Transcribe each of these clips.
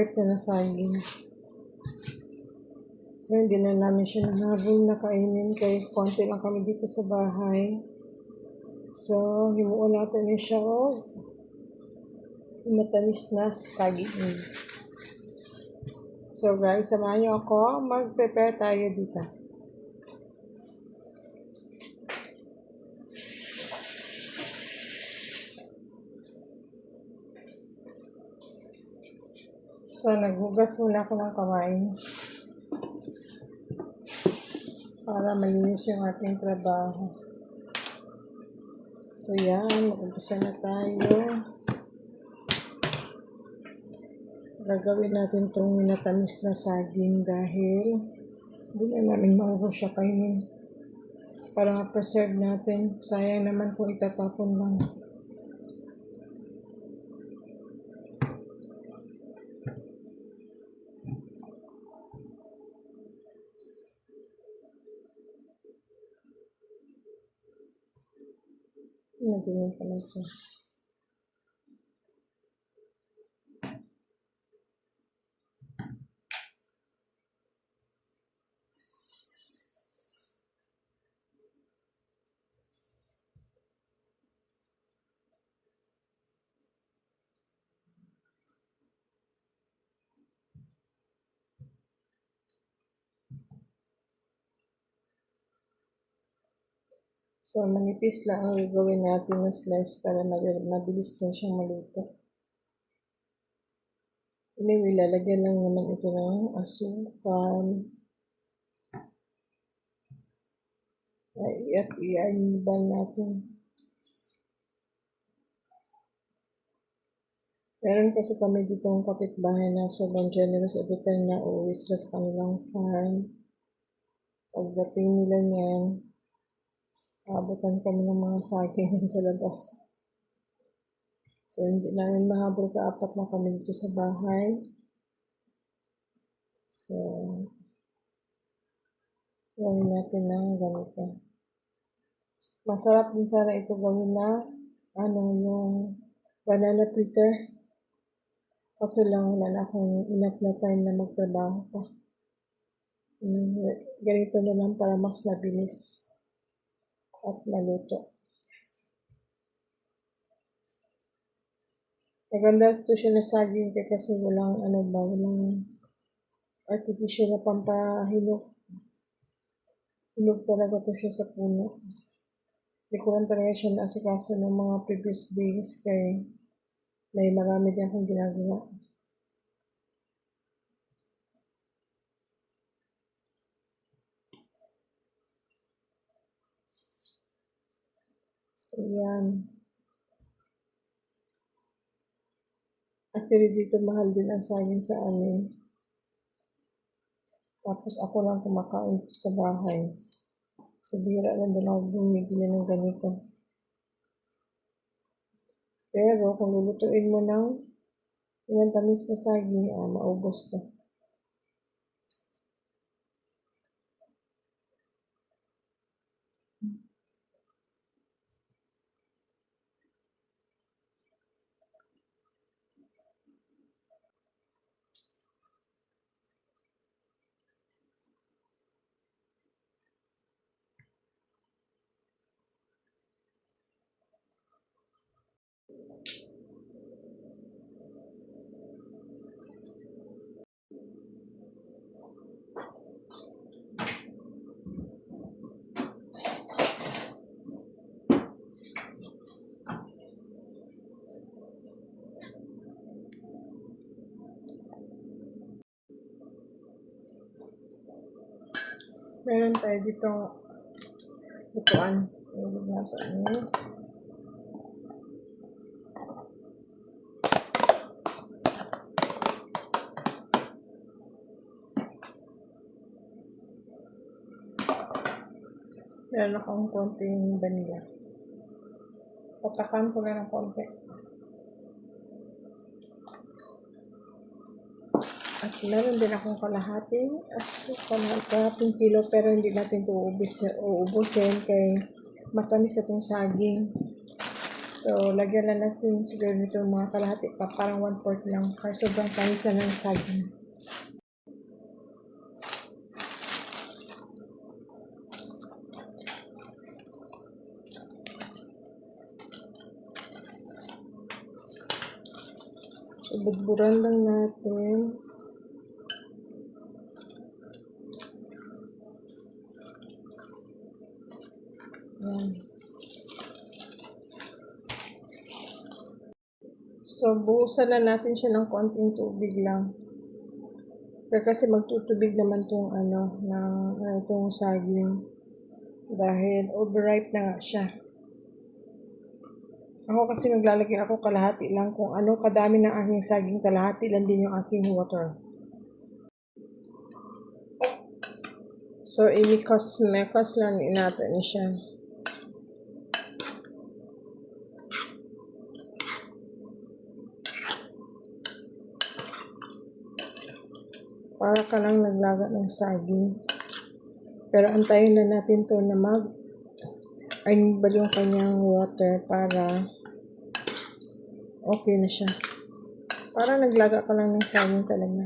part na saging. So, hindi na namin siya nahabol na kainin kaya konti lang kami dito sa bahay. So, himuon natin siya matamis na saging. So guys, samahan niyo ako. Mag-prepare tayo dito. So, naghugas muna ako ng kamay para malinis yung ating trabaho. So, yan. Mag-umpisa na tayo. Gagawin natin itong minatamis na saging dahil hindi na namin maubos siya kainin. Para ma-preserve natin. Sayang naman kung itatapon lang. Nagawin pa lang ito. So, manipis lang ang gagawin natin na slice para mabilis na siyang maluto. Anyway, lalagyan lang naman ito ng asukal. At i-arnibal natin. Meron kasi kami ditong kapitbahay na sobrang generous every time na uuwi sila sa kanilang farm. Pagdating nila niyan, abutan kami ng mga saging sa labas. So, hindi namin mahabol ka-apat na kami dito sa bahay. So, gawin natin ng ganito. Masarap din sana ito gawin na, yung banana fritter. Kaso lang wala na akong enough na time na magtrabaho pa. Ganito na lang para mas mabilis at maluto. Maganda ito siya na saging kasi walang walang artificial na pampahinog. Hinog talaga ito siya sa puno. Hindi ko lang talaga siya naasikaso ng mga previous days kaya may marami din akong ginagawa. So, yan. Actually, dito mahal din ang saging sa amin. Tapos ako lang kumakain dito sa bahay. So, bihira lang din ako bumibili ng ganito. Pero, kung lulutuin mo ng tamis na saging, maubos to. Meron tayo dito lutuan. Meron natin. Meron akong konting vanilla. Tatakan ko lang ng konti. At meron din akong kalahating kilo pero hindi natin ito uubusin kay matamis itong saging. So, lagyan lang natin siguro nito mga kalahati pa, parang 1/4 lang. Kaya sobrang tamis na ng saging. So, budburan lang natin. Yan. So, buhusan na natin siya ng konting tubig lang. Pero kasi magtutubig naman tong itong saging. Dahil overripe na nga siya. Ako kasi naglalagay ako kalahati lang. Kung ano kadami ng aking saging, kalahati lang din yung aking water. So, imikos-mekos lang natin siya. Para ka lang naglaga ng saging. Pero antayin na natin to na mag-ainbal yung kanyang water para okay na siya. Para naglaga ka lang ng saging talaga.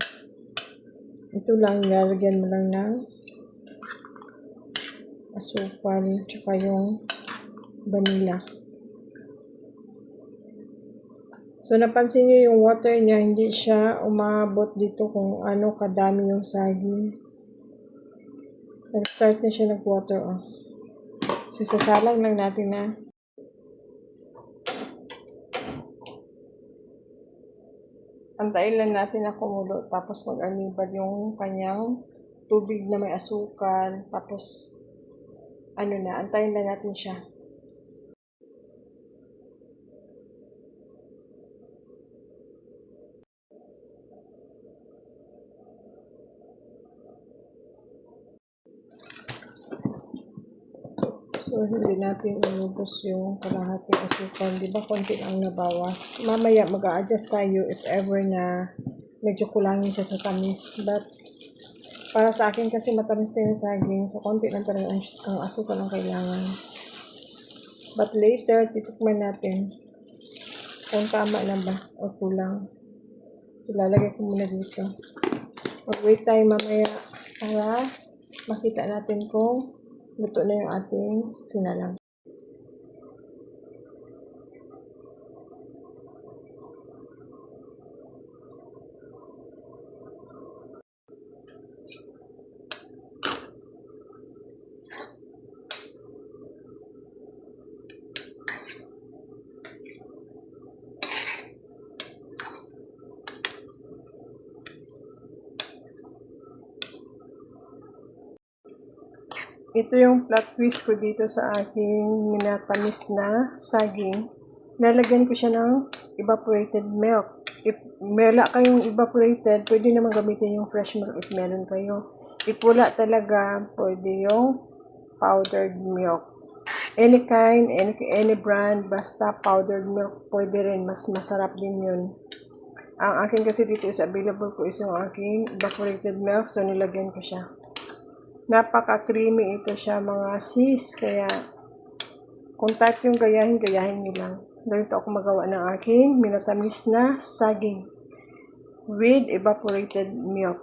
Ito lang, lalagyan mo lang ng asukal tsaka yung vanilla. So, napansin nyo yung water niya, hindi siya umabot dito kung ano kadami yung saging. Nag-start na siya nag-water, oh. So, sasalang lang natin na antayin lang natin na kumulo, tapos mag-anibal yung kanyang tubig na may asukal, tapos antayin lang natin siya. So, hindi natin inubos yung kalahating asukal. Di ba, konti lang nabawas. Mamaya, mag-a-adjust tayo if ever na medyo kulangin siya sa tamis. But, para sa akin kasi matamis na yung saging. So, konti lang talaga ang asukal ang kailangan. But later, titikman natin kung tama na ba o kulang. So, lalagay ko muna dito. Mag-wait tayo mamaya para makita natin kung luto na yung ating sinalang. Ito yung plot twist ko dito sa aking minatamis na saging. Nalagyan ko siya ng evaporated milk. If wala kayong evaporated, pwede naman gamitin yung fresh milk if meron kayo. If wala talaga, pwede yung powdered milk. Any kind, any brand, basta powdered milk, pwede rin. Mas masarap din yun. Ang akin kasi dito is available ko is yung aking evaporated milk, so nilagyan ko siya. Napaka-creamy ito siya mga sis, kaya kung type yung gayahin nyo lang. Ganito ako magawa ng aking minatamis na saging with evaporated milk.